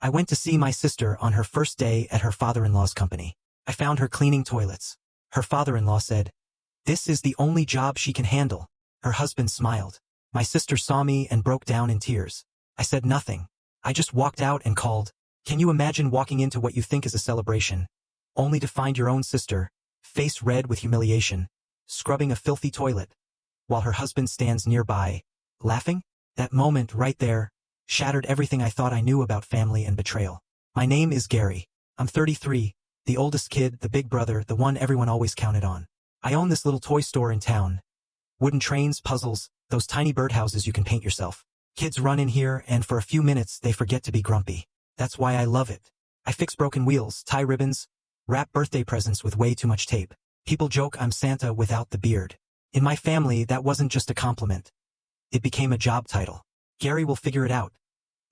I went to see my sister on her first day at her father-in-law's company. I found her cleaning toilets. Her father-in-law said, "This is the only job she can handle." Her husband smiled. My sister saw me and broke down in tears. I said nothing. I just walked out and called. Can you imagine walking into what you think is a celebration, only to find your own sister, face red with humiliation, scrubbing a filthy toilet, while her husband stands nearby, laughing? That moment right there shattered everything I thought I knew about family and betrayal. My name is Gary. I'm 33, the oldest kid, the big brother, the one everyone always counted on. I own this little toy store in town. Wooden trains, puzzles, those tiny birdhouses you can paint yourself. Kids run in here and for a few minutes they forget to be grumpy. That's why I love it. I fix broken wheels, tie ribbons, wrap birthday presents with way too much tape. People joke I'm Santa without the beard. In my family, that wasn't just a compliment. It became a job title. Gary will figure it out.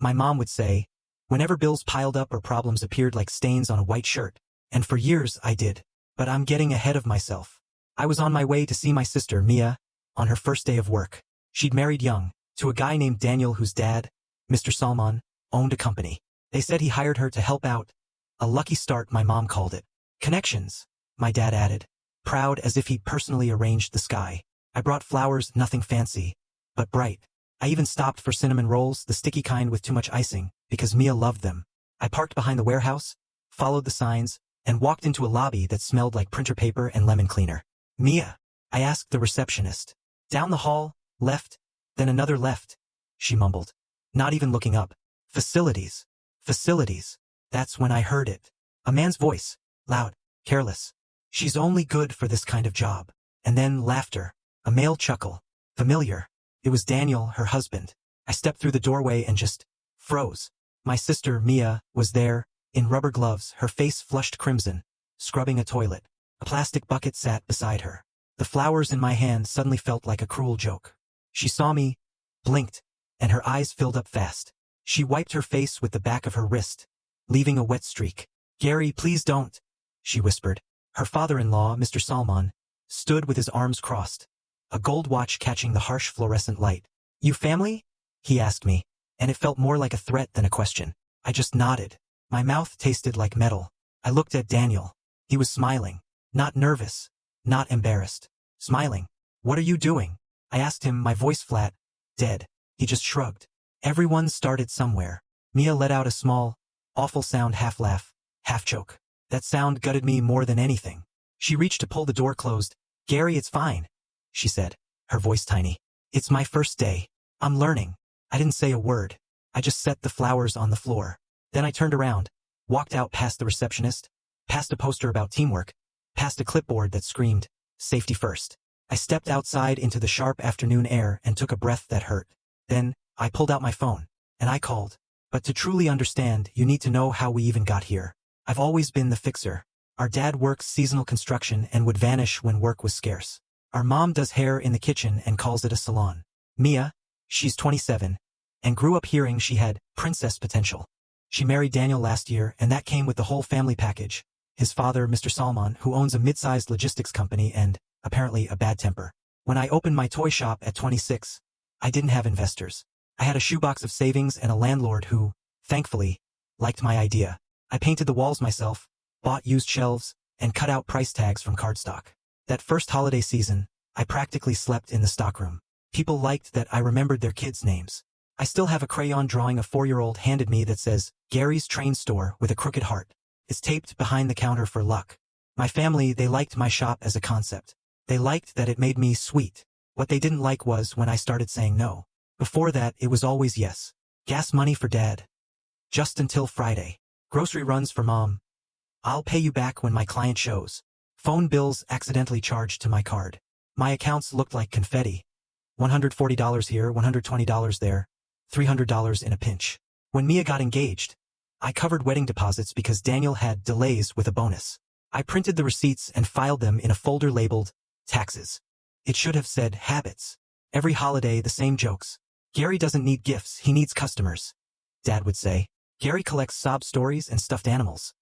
My mom would say, whenever bills piled up or problems appeared like stains on a white shirt. And for years I did. But I'm getting ahead of myself. I was on my way to see my sister, Mia, on her first day of work. She'd married young, to a guy named Daniel whose dad, Mr. Salman, owned a company. They said he hired her to help out. A lucky start, my mom called it. Connections, my dad added, proud as if he'd personally arranged the sky. I brought flowers, nothing fancy, but bright. I even stopped for cinnamon rolls, the sticky kind with too much icing, because Mia loved them. I parked behind the warehouse, followed the signs, and walked into a lobby that smelled like printer paper and lemon cleaner. Mia, I asked the receptionist. Down the hall, left, then another left, she mumbled, not even looking up. Facilities. Facilities. That's when I heard it. A man's voice, loud, careless. She's only good for this kind of job. And then laughter. A male chuckle. Familiar. It was Daniel, her husband. I stepped through the doorway and just froze. My sister, Mia, was there, in rubber gloves, her face flushed crimson, scrubbing a toilet. A plastic bucket sat beside her. The flowers in my hand suddenly felt like a cruel joke. She saw me, blinked, and her eyes filled up fast. She wiped her face with the back of her wrist, leaving a wet streak. "Gary, please don't," she whispered. Her father-in-law, Mr. Salman, stood with his arms crossed, a gold watch catching the harsh fluorescent light. "You family?" he asked me, and it felt more like a threat than a question. I just nodded. My mouth tasted like metal. I looked at Daniel. He was smiling, not nervous, not embarrassed. Smiling. "What are you doing?" I asked him, my voice flat, dead. He just shrugged. Everyone started somewhere. Mia let out a small, awful sound, half laugh, half choke. That sound gutted me more than anything. She reached to pull the door closed. "Gary, it's fine," she said, her voice tiny. "It's my first day. I'm learning." I didn't say a word. I just set the flowers on the floor. Then I turned around, walked out past the receptionist, past a poster about teamwork, past a clipboard that screamed, "Safety first." I stepped outside into the sharp afternoon air and took a breath that hurt. Then, I pulled out my phone, and I called. But to truly understand, you need to know how we even got here. I've always been the fixer. Our dad works seasonal construction and would vanish when work was scarce. Our mom does hair in the kitchen and calls it a salon. Mia, she's 27, and grew up hearing she had princess potential. She married Daniel last year, and that came with the whole family package. His father, Mr. Salman, who owns a mid-sized logistics company and, apparently, a bad temper. When I opened my toy shop at 26, I didn't have investors. I had a shoebox of savings and a landlord who, thankfully, liked my idea. I painted the walls myself, bought used shelves, and cut out price tags from cardstock. That first holiday season, I practically slept in the stockroom. People liked that I remembered their kids' names. I still have a crayon drawing a 4-year-old handed me that says, "Gary's Train Store" with a crooked heart. It's taped behind the counter for luck. My family, they liked my shop as a concept. They liked that it made me sweet. What they didn't like was when I started saying no. Before that, it was always yes. Gas money for dad. Just until Friday. Grocery runs for mom. I'll pay you back when my client shows. Phone bills accidentally charged to my card. My accounts looked like confetti. $140 here, $120 there, $300 in a pinch. When Mia got engaged, I covered wedding deposits because Daniel had delays with a bonus. I printed the receipts and filed them in a folder labeled taxes. It should have said habits. Every holiday, the same jokes. "Gary doesn't need gifts, he needs customers," Dad would say. "Gary collects sob stories and stuffed animals,"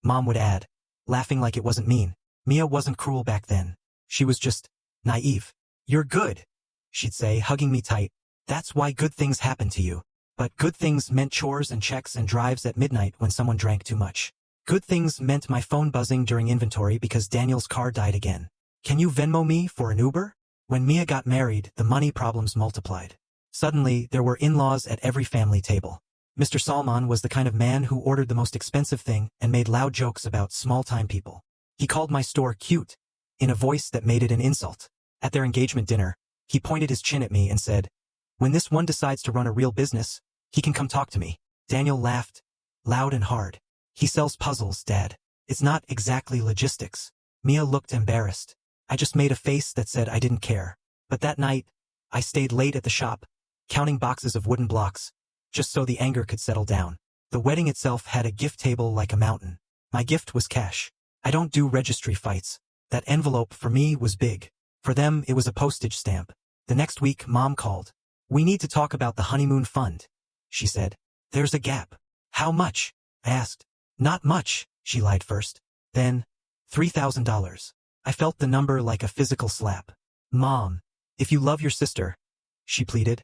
Mom would add, laughing like it wasn't mean. Mia wasn't cruel back then. She was just naive. "You're good," she'd say, hugging me tight. "That's why good things happen to you." But good things meant chores and checks and drives at midnight when someone drank too much. Good things meant my phone buzzing during inventory because Daniel's car died again. Can you Venmo me for an Uber? When Mia got married, the money problems multiplied. Suddenly, there were in-laws at every family table. Mr. Salman was the kind of man who ordered the most expensive thing and made loud jokes about small-time people. He called my store cute, in a voice that made it an insult. At their engagement dinner, he pointed his chin at me and said, "When this one decides to run a real business, he can come talk to me." Daniel laughed, loud and hard. "He sells puzzles, Dad. It's not exactly logistics." Mia looked embarrassed. I just made a face that said I didn't care. But that night, I stayed late at the shop, counting boxes of wooden blocks, just so the anger could settle down. The wedding itself had a gift table like a mountain. My gift was cash. I don't do registry fights. That envelope for me was big. For them, it was a postage stamp. The next week, Mom called. "We need to talk about the honeymoon fund," she said. "There's a gap." "How much?" I asked. "Not much," she lied first. Then, $3,000. I felt the number like a physical slap. "Mom, if you love your sister," she pleaded.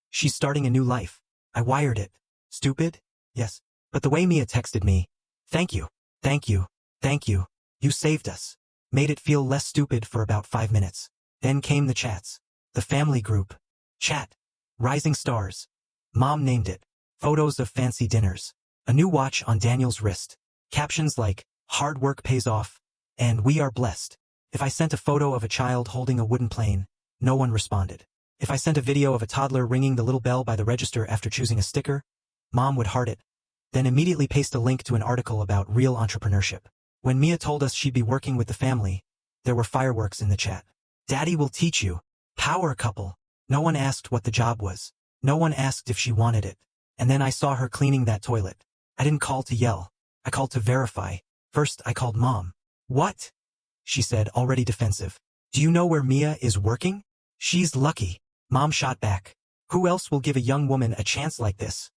"She's starting a new life." I wired it. Stupid? Yes. But the way Mia texted me, "Thank you, thank you, thank you, you saved us," made it feel less stupid for about 5 minutes. Then came the chats. The family group. Chat. Rising stars. Mom named it. Photos of fancy dinners. A new watch on Daniel's wrist. Captions like, "Hard work pays off," and "We are blessed." If I sent a photo of a child holding a wooden plane, no one responded. If I sent a video of a toddler ringing the little bell by the register after choosing a sticker, Mom would heart it, then immediately paste a link to an article about real entrepreneurship. When Mia told us she'd be working with the family, there were fireworks in the chat. "Daddy will teach you. Power couple." No one asked what the job was. No one asked if she wanted it. And then I saw her cleaning that toilet. I didn't call to yell. I called to verify. First, I called Mom. "What?" she said, already defensive. "Do you know where Mia is working?" "She's lucky." Mom shot back. "Who else will give a young woman a chance like this?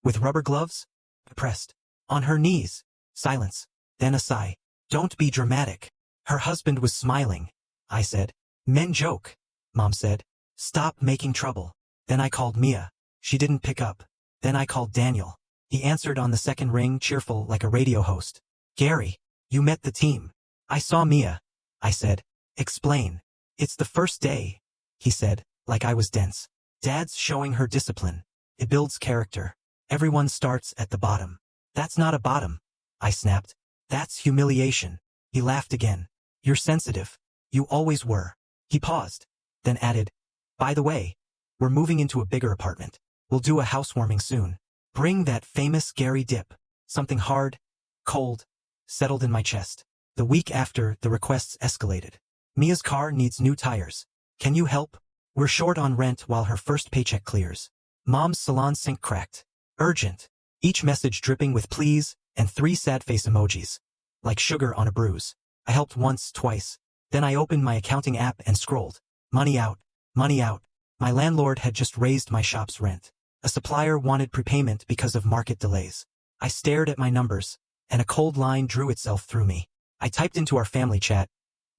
With rubber gloves?" I pressed. "On her knees." Silence. Then a sigh. "Don't be dramatic." Her husband was smiling. I said. "Men joke." Mom said. "Stop making trouble." Then I called Mia. She didn't pick up. Then I called Daniel. He answered on the second ring, cheerful like a radio host. "Gary, you met the team." "I saw Mia." I said. "Explain." "It's the first day," he said, like I was dense. "Dad's showing her discipline. It builds character. Everyone starts at the bottom." "That's not a bottom," I snapped. "That's humiliation." He laughed again. "You're sensitive. You always were." He paused, then added, "By the way, we're moving into a bigger apartment. We'll do a housewarming soon. Bring that famous Gary dip." Something hard, cold, settled in my chest. The week after, the requests escalated. "Mia's car needs new tires. Can you help? We're short on rent while her first paycheck clears." "Mom's salon sink cracked. Urgent." Each message dripping with please and 3 sad face emojis. Like sugar on a bruise. I helped once, twice. Then I opened my accounting app and scrolled. Money out. Money out. My landlord had just raised my shop's rent. A supplier wanted prepayment because of market delays. I stared at my numbers, and a cold line drew itself through me. I typed into our family chat,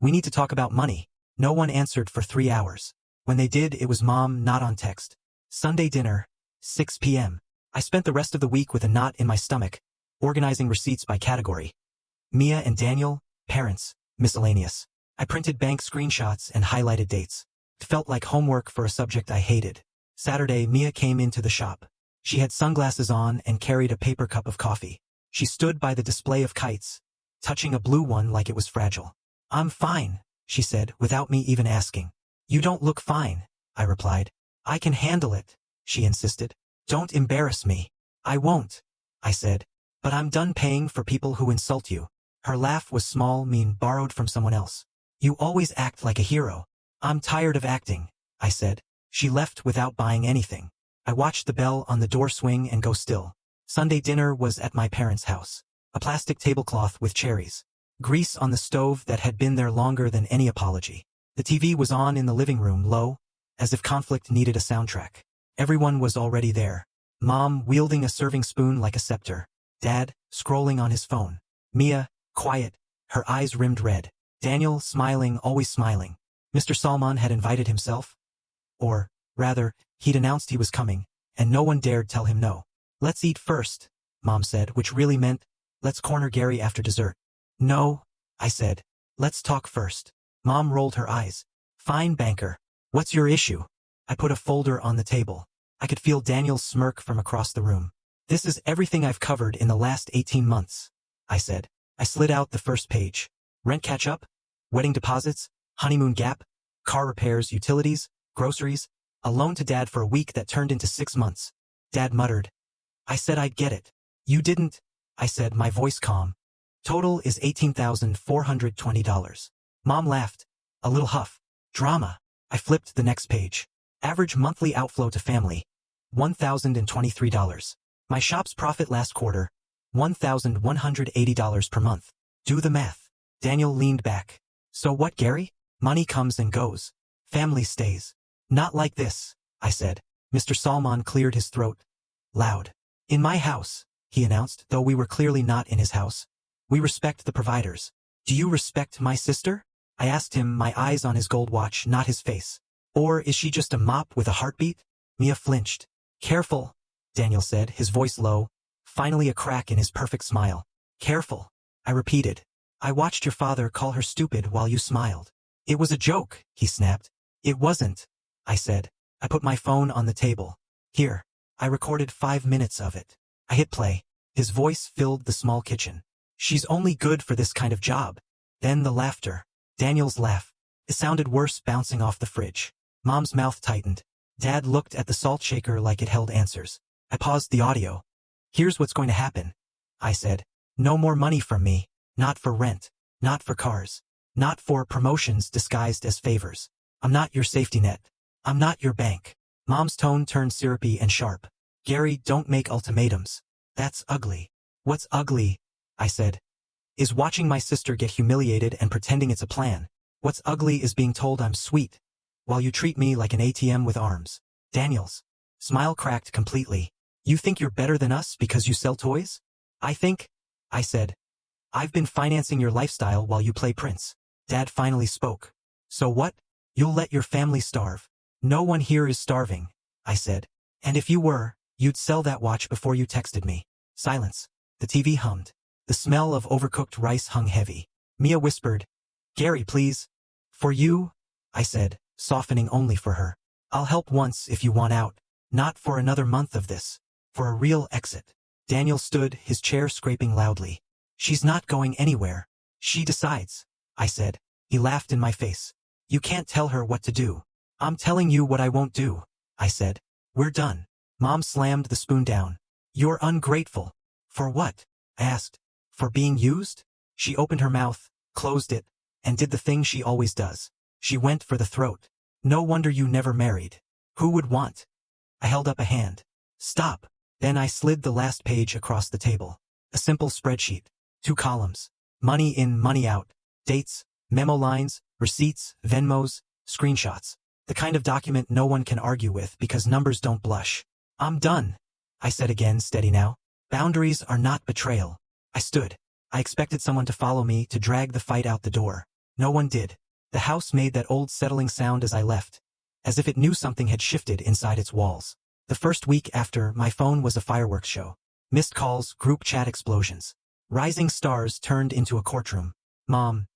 "We need to talk about money." No one answered for 3 hours. When they did, it was Mom, not on text. Sunday dinner, 6 p.m. I spent the rest of the week with a knot in my stomach, organizing receipts by category. Mia and Daniel, parents, miscellaneous. I printed bank screenshots and highlighted dates. It felt like homework for a subject I hated. Saturday, Mia came into the shop. She had sunglasses on and carried a paper cup of coffee. She stood by the display of kites, touching a blue one like it was fragile. "I'm fine," she said, without me even asking. "You don't look fine," I replied. "I can handle it," she insisted. "Don't embarrass me." "I won't," I said. "But I'm done paying for people who insult you." Her laugh was small, mean, borrowed from someone else. "You always act like a hero." "I'm tired of acting," I said. She left without buying anything. I watched the bell on the door swing and go still. Sunday dinner was at my parents' house. A plastic tablecloth with cherries. Grease on the stove that had been there longer than any apology. The TV was on in the living room, low, as if conflict needed a soundtrack. Everyone was already there. Mom wielding a serving spoon like a scepter. Dad scrolling on his phone. Mia, quiet, her eyes rimmed red. Daniel smiling, always smiling. Mr. Salman had invited himself? Or, rather, he'd announced he was coming, and no one dared tell him no. Let's eat first, Mom said, which really meant, let's corner Gary after dessert. No, I said. Let's talk first. Mom rolled her eyes. Fine, banker. What's your issue? I put a folder on the table. I could feel Daniel's smirk from across the room. This is everything I've covered in the last 18 months, I said. I slid out the first page. Rent catch-up, wedding deposits, honeymoon gap, car repairs, utilities, groceries, a loan to Dad for a week that turned into 6 months. Dad muttered. I said I'd get it. You didn't, I said, my voice calm. Total is $18,420. Mom laughed. A little huff. Drama. I flipped the next page. Average monthly outflow to family. $1,023. My shop's profit last quarter. $1,180 per month. Do the math. Daniel leaned back. So what, Gary? Money comes and goes. Family stays. Not like this, I said. Mr. Salmon cleared his throat. Loud. In my house, he announced, though we were clearly not in his house. We respect the providers. Do you respect my sister? I asked him, my eyes on his gold watch, not his face. Or is she just a mop with a heartbeat? Mia flinched. Careful, Daniel said, his voice low. Finally a crack in his perfect smile. Careful, I repeated. I watched your father call her stupid while you smiled. It was a joke, he snapped. It wasn't, I said. I put my phone on the table. Here. I recorded 5 minutes of it. I hit play. His voice filled the small kitchen. She's only good for this kind of job. Then the laughter. Daniel's laugh. It sounded worse bouncing off the fridge. Mom's mouth tightened. Dad looked at the salt shaker like it held answers. I paused the audio. Here's what's going to happen, I said. No more money from me. Not for rent. Not for cars. Not for promotions disguised as favors. I'm not your safety net. I'm not your bank. Mom's tone turned syrupy and sharp. Gary, don't make ultimatums. That's ugly. What's ugly, I said, is watching my sister get humiliated and pretending it's a plan. What's ugly is being told I'm sweet, while you treat me like an ATM with arms. Daniel's smile cracked completely. You think you're better than us because you sell toys? I said. I've been financing your lifestyle while you play Prince. Dad finally spoke. So what? You'll let your family starve. No one here is starving, I said. And if you were, you'd sell that watch before you texted me. Silence. The TV hummed. The smell of overcooked rice hung heavy. Mia whispered, Gary, please. For you, I said, softening only for her. I'll help once if you want out. Not for another month of this. For a real exit. Daniel stood, his chair scraping loudly. She's not going anywhere. She decides, I said. He laughed in my face. You can't tell her what to do. I'm telling you what I won't do, I said. We're done. Mom slammed the spoon down. You're ungrateful. For what? I asked. For being used? She opened her mouth, closed it, and did the thing she always does. She went for the throat. No wonder you never married. Who would want? I held up a hand. Stop. Then I slid the last page across the table. A simple spreadsheet. 2 columns. Money in, money out. Dates, memo lines, receipts, Venmos, screenshots. The kind of document no one can argue with because numbers don't blush. I'm done, I said again, steady now. Boundaries are not betrayal. I stood. I expected someone to follow me, to drag the fight out the door. No one did. The house made that old settling sound as I left, as if it knew something had shifted inside its walls. The first week after, my phone was a fireworks show. Missed calls, group chat explosions. Rising stars turned into a courtroom. Mom,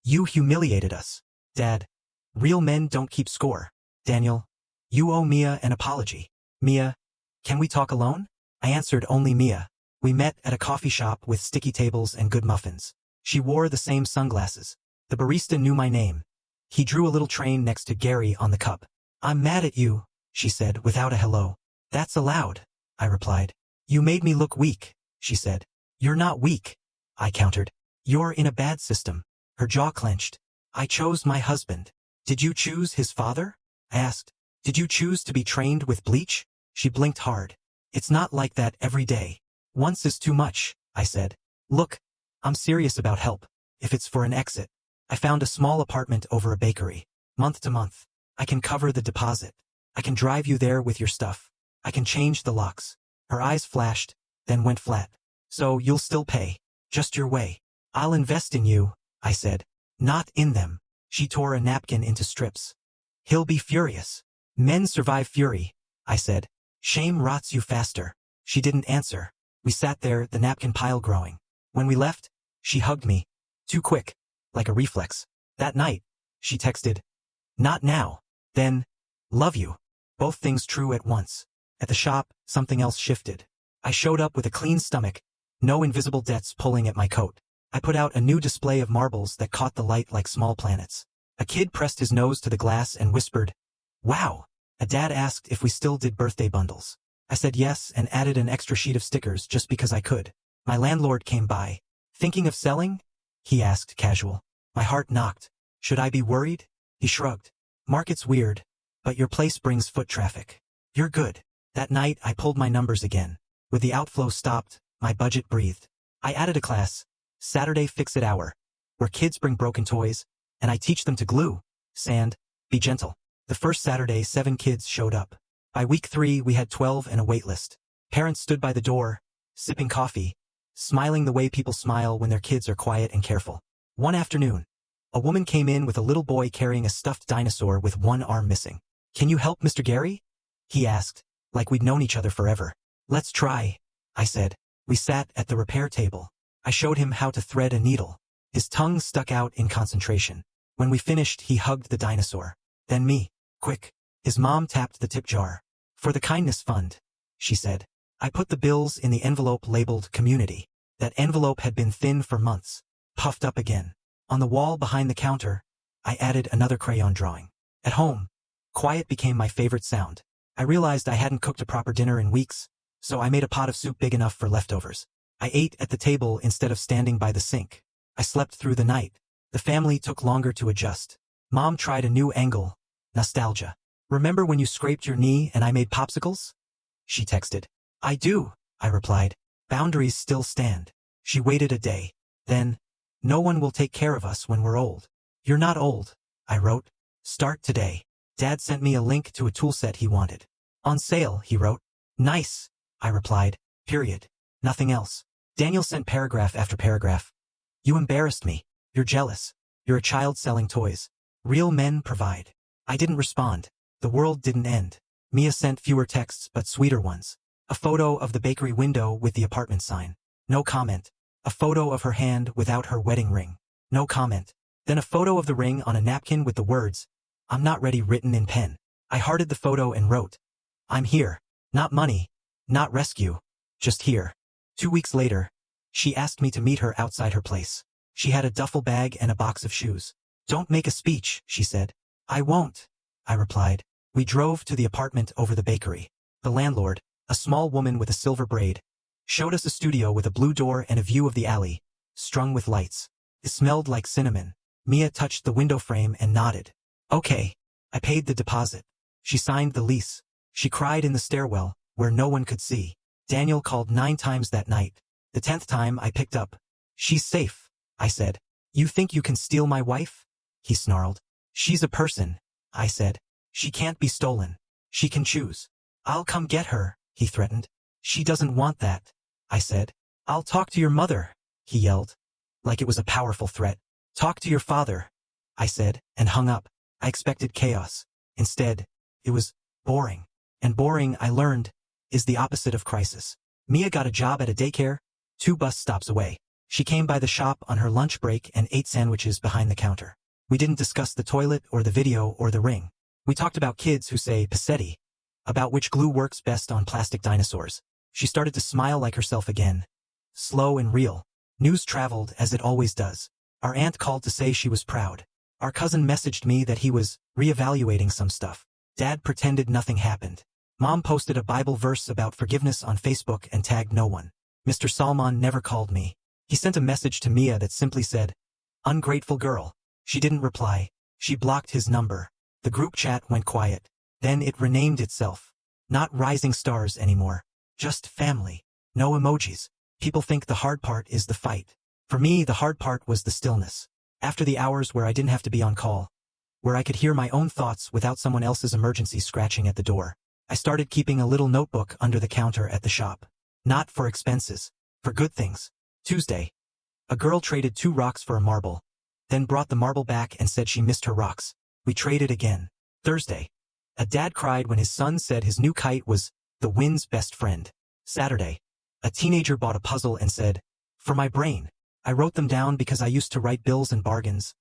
you humiliated us. Dad, real men don't keep score. Daniel, you owe Mia an apology. Mia, can we talk alone? I answered only Mia. We met at a coffee shop with sticky tables and good muffins. She wore the same sunglasses. The barista knew my name. He drew a little train next to Gary on the cup. I'm mad at you, she said without a hello. That's allowed, I replied. You made me look weak, she said. You're not weak, I countered. You're in a bad system. Her jaw clenched. I chose my husband. Did you choose his father? I asked. Did you choose to be trained with bleach? She blinked hard. It's not like that every day. Once is too much, I said. Look, I'm serious about help. If it's for an exit. I found a small apartment over a bakery. Month to month. I can cover the deposit. I can drive you there with your stuff. I can change the locks. Her eyes flashed, then went flat. So you'll still pay. Just your way. I'll invest in you, I said. Not in them. She tore a napkin into strips. He'll be furious. Men survive fury, I said. Shame rots you faster. She didn't answer. We sat there, the napkin pile growing. When we left, she hugged me. Too quick. Like a reflex. That night, she texted, "Not now." Then, "Love you." Both things true at once. At the shop, something else shifted. I showed up with a clean stomach, no invisible debts pulling at my coat. I put out a new display of marbles that caught the light like small planets. A kid pressed his nose to the glass and whispered, "Wow." A dad asked if we still did birthday bundles. I said yes and added an extra sheet of stickers just because I could. My landlord came by. "Thinking of selling?" he asked, casual. My heart knocked. Should I be worried? He shrugged. "Market's weird, but your place brings foot traffic. You're good." That night I pulled my numbers again. With the outflow stopped, my budget breathed. I added a class, Saturday Fix-It Hour, where kids bring broken toys, and I teach them to glue, sand, be gentle. The first Saturday 7 kids showed up. By week 3 we had 12 and a wait list. Parents stood by the door, sipping coffee, smiling the way people smile when their kids are quiet and careful. One afternoon, a woman came in with a little boy carrying a stuffed dinosaur with one arm missing. "Can you help, Mr. Gary?" he asked, like we'd known each other forever. "Let's try," I said. We sat at the repair table. I showed him how to thread a needle. His tongue stuck out in concentration. When we finished, he hugged the dinosaur. Then me. "Quick." His mom tapped the tip jar. "For the kindness fund," she said. I put the bills in the envelope labeled community. That envelope had been thin for months, puffed up again. On the wall behind the counter, I added another crayon drawing. At home, quiet became my favorite sound. I realized I hadn't cooked a proper dinner in weeks, so I made a pot of soup big enough for leftovers. I ate at the table instead of standing by the sink. I slept through the night. The family took longer to adjust. Mom tried a new angle. Nostalgia. "Remember when you scraped your knee and I made popsicles?" she texted. "I do," I replied. "Boundaries still stand." She waited a day. Then, "No one will take care of us when we're old." "You're not old," I wrote. "Start today." Dad sent me a link to a tool set he wanted. "On sale," he wrote. "Nice," I replied. Period. Nothing else. Daniel sent paragraph after paragraph. "You embarrassed me. You're jealous. You're a child selling toys. Real men provide." I didn't respond. The world didn't end. Mia sent fewer texts but sweeter ones. A photo of the bakery window with the apartment sign. No comment. A photo of her hand without her wedding ring. No comment. Then a photo of the ring on a napkin with the words, "I'm not ready," written in pen. I hearted the photo and wrote, "I'm here. Not money. Not rescue. Just here." 2 weeks later, she asked me to meet her outside her place. She had a duffel bag and a box of shoes. "Don't make a speech," she said. "I won't," I replied. We drove to the apartment over the bakery. The landlord, a small woman with a silver braid, showed us a studio with a blue door and a view of the alley, strung with lights. It smelled like cinnamon. Mia touched the window frame and nodded. "Okay." I paid the deposit. She signed the lease. She cried in the stairwell, where no one could see. Daniel called 9 times that night. The 10th time I picked up. "She's safe," I said. "You think you can steal my wife?" he snarled. "She's a person," I said. "She can't be stolen. She can choose." "I'll come get her," he threatened. "She doesn't want that," I said. "I'll talk to your mother," he yelled, like it was a powerful threat. "Talk to your father," I said, and hung up. I expected chaos. Instead, it was boring. And boring, I learned, is the opposite of crisis. Mia got a job at a daycare, 2 bus stops away. She came by the shop on her lunch break and ate sandwiches behind the counter. We didn't discuss the toilet or the video or the ring. We talked about kids who say passetti, about which glue works best on plastic dinosaurs. She started to smile like herself again. Slow and real. News traveled as it always does. Our aunt called to say she was proud. Our cousin messaged me that he was reevaluating some stuff. Dad pretended nothing happened. Mom posted a Bible verse about forgiveness on Facebook and tagged no one. Mr. Salman never called me. He sent a message to Mia that simply said, "Ungrateful girl." She didn't reply. She blocked his number. The group chat went quiet. Then it renamed itself. Not Rising Stars anymore. Just family. No emojis. People think the hard part is the fight. For me, the hard part was the stillness. After the hours where I didn't have to be on call, where I could hear my own thoughts without someone else's emergency scratching at the door, I started keeping a little notebook under the counter at the shop. Not for expenses. For good things. Tuesday. A girl traded 2 rocks for a marble, then brought the marble back and said she missed her rocks. We traded again. Thursday. A dad cried when his son said his new kite was The wind's best friend. Saturday. A teenager bought a puzzle and said, "For my brain." I wrote them down because I used to write bills and bargains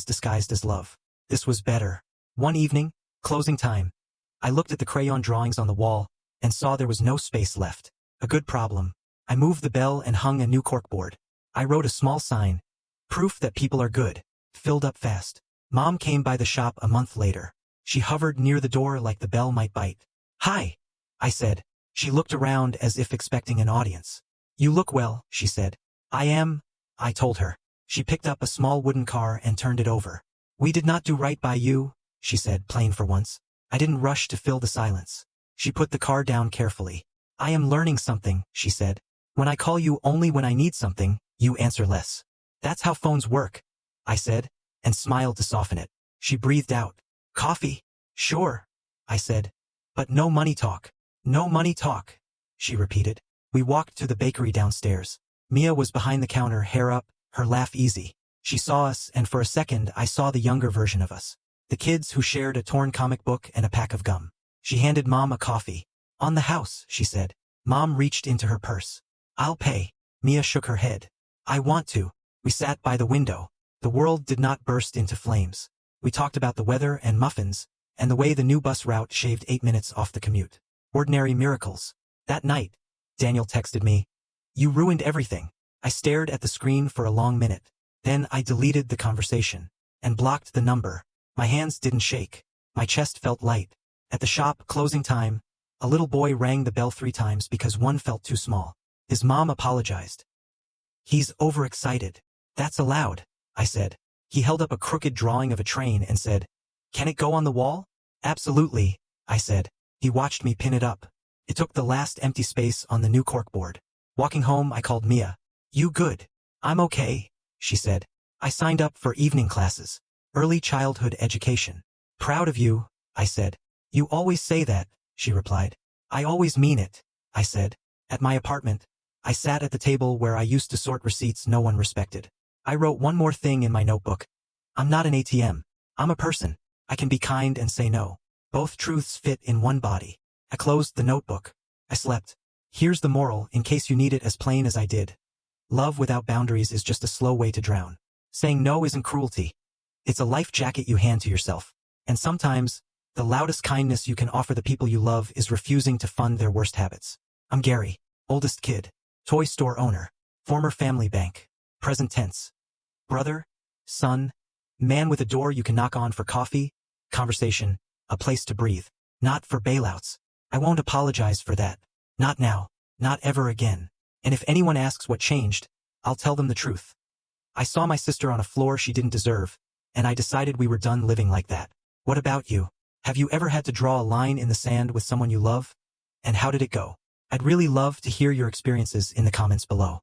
disguised as love. This was better. One evening, closing time, I looked at the crayon drawings on the wall and saw there was no space left. A good problem. I moved the bell and hung a new corkboard. I wrote a small sign. Proof that people are good. Filled up fast. Mom came by the shop a month later. She hovered near the door like the bell might bite. "Hi," I said. She looked around as if expecting an audience. "You look well," she said. "I am," I told her. She picked up a small wooden car and turned it over. "We did not do right by you," she said, plain for once. I didn't rush to fill the silence. She put the car down carefully. "I am learning something," she said. "When I call you only when I need something, you answer less. That's how phones work," I said, and smiled to soften it. She breathed out. "Coffee?" "Sure," I said. "But no money talk." "No money talk," she repeated. We walked to the bakery downstairs. Mia was behind the counter, hair up, her laugh easy. She saw us, and for a second I saw the younger version of us. The kids who shared a torn comic book and a pack of gum. She handed Mom a coffee. "On the house," she said. Mom reached into her purse. "I'll pay." Mia shook her head. "I want to." We sat by the window. The world did not burst into flames. We talked about the weather and muffins, and the way the new bus route shaved 8 minutes off the commute. Ordinary miracles. That night, Daniel texted me, "You ruined everything." I stared at the screen for a long minute. Then I deleted the conversation and blocked the number. My hands didn't shake. My chest felt light. At the shop, closing time, a little boy rang the bell 3 times because one felt too small. His mom apologized. "He's overexcited." "That's allowed," I said. He held up a crooked drawing of a train and said, "Can it go on the wall?" "Absolutely," I said. He watched me pin it up. It took the last empty space on the new corkboard. Walking home, I called Mia. "You good?" "I'm okay," she said. "I signed up for evening classes. Early childhood education." "Proud of you," I said. "You always say that," she replied. "I always mean it," I said. At my apartment, I sat at the table where I used to sort receipts no one respected. I wrote one more thing in my notebook. I'm not an ATM. I'm a person. I can be kind and say no. Both truths fit in one body. I closed the notebook. I slept. Here's the moral, in case you need it as plain as I did. Love without boundaries is just a slow way to drown. Saying no isn't cruelty. It's a life jacket you hand to yourself. And sometimes, the loudest kindness you can offer the people you love is refusing to fund their worst habits. I'm Gary, oldest kid, toy store owner, former family bank, present tense. Brother, son, man with a door you can knock on for coffee, conversation, a place to breathe. Not for bailouts. I won't apologize for that. Not now. Not ever again. And if anyone asks what changed, I'll tell them the truth. I saw my sister on a floor she didn't deserve, and I decided we were done living like that. What about you? Have you ever had to draw a line in the sand with someone you love? And how did it go? I'd really love to hear your experiences in the comments below.